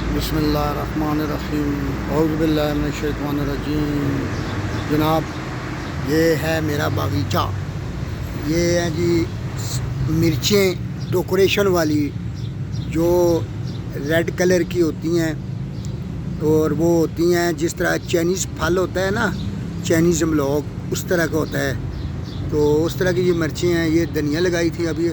بسم اللہ الرحمن الرحیم اعوذ باللہ من الشیطان الرجیم۔ جناب یہ ہے میرا باغیچہ، یہ ہیں جی مرچیں ڈیکوریشن والی جو ریڈ کلر کی ہوتی ہیں، اور وہ ہوتی ہیں جس طرح چائنیز پھل ہوتا ہے نا، چائنیز املوک اس طرح کا ہوتا ہے۔ تو اس طرح کی یہ مرچیں ہیں۔ یہ دھنیا لگائی تھی، ابھی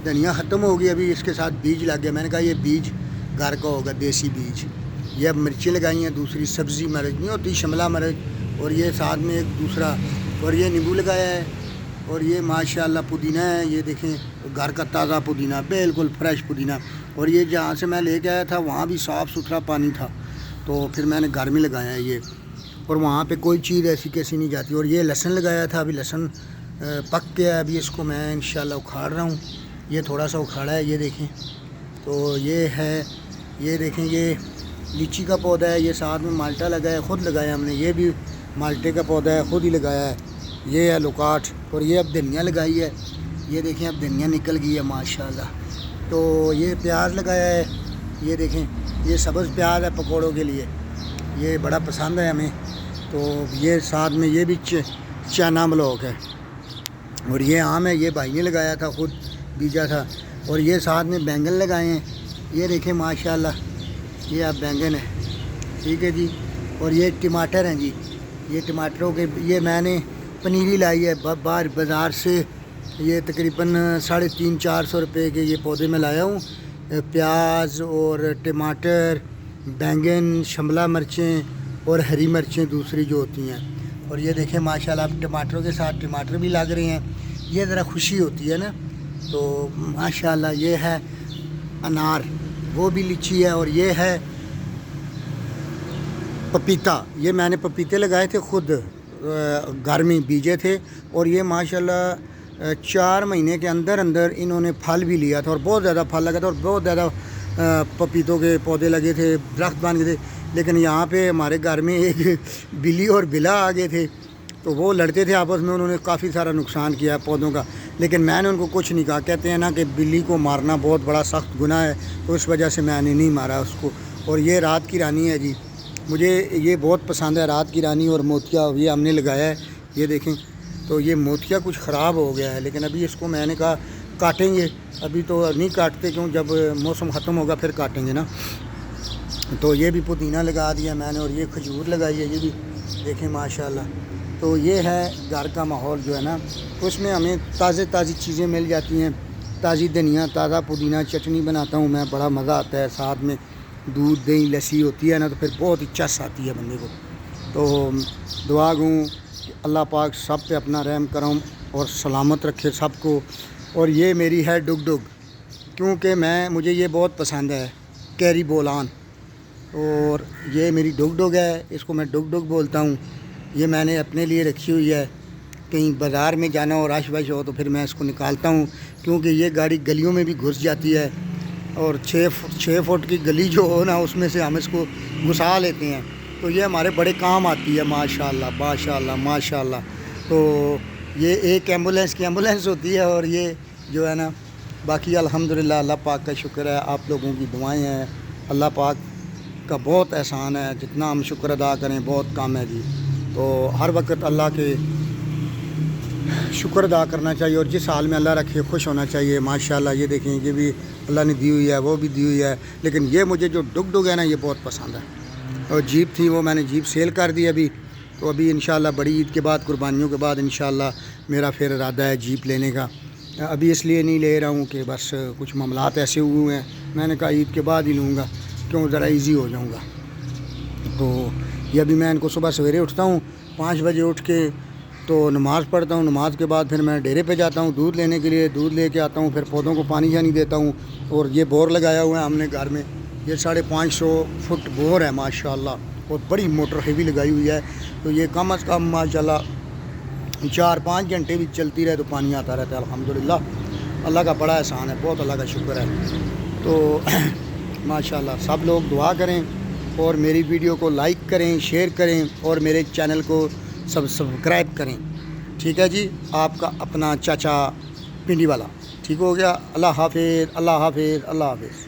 دھنیا ختم ہو گئی، ابھی اس کے ساتھ بیج لگ گیا۔ میں نے کہا یہ بیج گھر کا ہوگا، دیسی بیج۔ یہ اب مرچیں لگائی ہیں، دوسری سبزی مرچ نہیں ہوتی، شملہ مرچ، اور یہ ساتھ میں ایک دوسرا، اور یہ نیمبو لگایا ہے، اور یہ ماشاءاللہ پودینہ ہے۔ یہ دیکھیں گھر کا تازہ پودینہ، بالکل فریش پودینہ۔ اور یہ جہاں سے میں لے کے آیا تھا وہاں بھی صاف ستھرا پانی تھا، تو پھر میں نے گھر میں لگایا ہے یہ، اور وہاں پہ کوئی چیز ایسی کیسی نہیں جاتی۔ اور یہ لہسن لگایا تھا، ابھی لہسن پک گیا ہے، ابھی اس کو میں انشاءاللہ اکھاڑ رہا ہوں۔ یہ تھوڑا سا اکھاڑا ہے، یہ دیکھیں۔ تو یہ ہے، یہ دیکھیں، یہ لیچی کا پودا ہے، یہ ساتھ میں مالٹا لگا ہے، خود لگایا ہم نے۔ یہ بھی مالٹے کا پودا ہے، خود ہی لگایا ہے۔ یہ ہے لوکاٹ، اور یہ اب دھنیا لگائی ہے۔ یہ دیکھیں اب دھنیا نکل گئی ہے ماشاءاللہ۔ تو یہ پیاز لگایا ہے، یہ دیکھیں، یہ سبز پیاز ہے پکوڑوں کے لیے، یہ بڑا پسند ہے ہمیں۔ تو یہ ساتھ میں یہ بھی چنا ملوک ہے، اور یہ آم ہے، یہ بھائی نے لگایا تھا، خود بیجا تھا۔ اور یہ ساتھ میں بینگن لگائے ہیں، یہ دیکھیں ماشاءاللہ، یہ اب بینگن ہے، ٹھیک ہے جی۔ اور یہ ٹماٹر ہیں جی، یہ ٹماٹروں کے، یہ میں نے پنیری لائی ہے باہر بازار سے، یہ تقریباً 350-400 روپے کے یہ پودے میں لایا ہوں۔ پیاز اور ٹماٹر، بینگن، شملہ مرچیں اور ہری مرچیں دوسری جو ہوتی ہیں۔ اور یہ دیکھیں ماشاءاللہ اب ٹماٹروں کے ساتھ ٹماٹر بھی لگ رہے ہیں، یہ ذرا خوشی ہوتی ہے نا۔ تو ماشاءاللہ یہ ہے انار، وہ بھی لیچی ہے، اور یہ ہے پپیتا۔ یہ میں نے پپیتے لگائے تھے خود، گھر میں بیجے تھے، اور یہ ماشاءاللہ 4 مہینے کے اندر انہوں نے پھل بھی لیا تھا، اور بہت زیادہ پھل لگا تھا، اور بہت زیادہ پپیتوں کے پودے لگے تھے، درخت بن گئے تھے۔ لیکن یہاں پہ ہمارے گھر میں ایک بلی اور بلا آ گئے تھے، تو وہ لڑتے تھے آپس میں، انہوں نے کافی سارا نقصان کیا پودوں کا، لیکن میں نے ان کو کچھ نہیں کہا۔ کہتے ہیں نا کہ بلی کو مارنا بہت بڑا سخت گناہ ہے، تو اس وجہ سے میں نے نہیں مارا اس کو۔ اور یہ رات کی رانی ہے جی، مجھے یہ بہت پسند ہے، رات کی رانی اور موتیا، یہ ہم نے لگایا ہے، یہ دیکھیں۔ تو یہ موتیا کچھ خراب ہو گیا ہے، لیکن ابھی اس کو میں نے کہا کاٹیں گے، ابھی تو نہیں کاٹتے، کیوں جب موسم ختم ہوگا پھر کاٹیں گے نا۔ تو یہ بھی پودینہ لگا دیا میں نے، اور یہ کھجور لگائی ہے، یہ بھی دیکھیں ماشاءاللہ۔ تو یہ ہے گھر کا ماحول جو ہے نا، اس میں ہمیں تازی چیزیں مل جاتی ہیں، تازی دھنیا، تازہ پودینہ، چٹنی بناتا ہوں میں، بڑا مزہ آتا ہے، ساتھ میں دودھ دہی لسی ہوتی ہے نا، تو پھر بہت ہی چس آتی ہے بندے کو۔ تو دعا گوں کہ اللہ پاک سب پہ اپنا رحم کرم اور سلامت رکھے سب کو۔ اور یہ میری ہے ڈگ ڈگ، کیونکہ مجھے یہ بہت پسند ہے، کیری بولان، اور یہ میری ڈگ ڈگ ہے، اس کو میں ڈگ ڈگ بولتا ہوں۔ یہ میں نے اپنے لیے رکھی ہوئی ہے، کہیں بازار میں جانا ہو، رش وش ہو، تو پھر میں اس کو نکالتا ہوں، کیونکہ یہ گاڑی گلیوں میں بھی گھس جاتی ہے، اور 6 فٹ کی گلی جو ہو نا، اس میں سے ہم اس کو گھسا لیتے ہیں، تو یہ ہمارے بڑے کام آتی ہے ماشاءاللہ ماشاءاللہ ماشاءاللہ۔ تو یہ ایک ایمبولینس کی ایمبولینس ہوتی ہے، اور یہ جو ہے نا، باقی الحمدللہ اللہ پاک کا شکر ہے، آپ لوگوں کی دعائیں ہیں، اللہ پاک کا بہت احسان ہے، جتنا ہم شکر ادا کریں بہت کم ہے جی۔ تو ہر وقت اللہ کے شکر ادا کرنا چاہیے، اور جس حال میں اللہ رکھے خوش ہونا چاہیے ماشاءاللہ۔ یہ دیکھیں، یہ بھی اللہ نے دی ہوئی ہے، وہ بھی دی ہوئی ہے، لیکن یہ مجھے جو ڈگ ڈگ ہے نا، یہ بہت پسند ہے۔ اور جیپ تھی، وہ میں نے جیپ سیل کر دی ابھی، تو ابھی انشاءاللہ بڑی عید کے بعد، قربانیوں کے بعد انشاءاللہ میرا پھر ارادہ ہے جیپ لینے کا۔ ابھی اس لیے نہیں لے رہا ہوں کہ بس کچھ معاملات ایسے ہوئے ہیں، میں نے کہا عید کے بعد ہی لوں گا، کیوں ذرا ایزی ہو جاؤں گا۔ تو یہ ابھی میں ان کو صبح سویرے اٹھتا ہوں 5 بجے، اٹھ کے تو نماز پڑھتا ہوں، نماز کے بعد پھر میں ڈیرے پہ جاتا ہوں دودھ لینے کے لیے، دودھ لے کے آتا ہوں، پھر پودوں کو پانی شانی دیتا ہوں۔ اور یہ بور لگایا ہوا ہے ہم نے گھر میں، یہ 550 فٹ بور ہے ماشاءاللہ، اور بڑی موٹر ہیوی لگائی ہوئی ہے، تو یہ کم از کم ماشاءاللہ 4-5 گھنٹے بھی چلتی رہے تو پانی آتا رہتا ہے الحمدللہ۔ اللہ کا بڑا احسان ہے، بہت اللہ کا شکر ہے۔ تو ماشاءاللہ سب لوگ دعا کریں، اور میری ویڈیو کو لائک کریں، شیئر کریں، اور میرے چینل کو سبسکرائب کریں، ٹھیک ہے جی۔ آپ کا اپنا چاچا پنڈی والا، ٹھیک ہو گیا۔ اللہ حافظ، اللہ حافظ، اللہ حافظ۔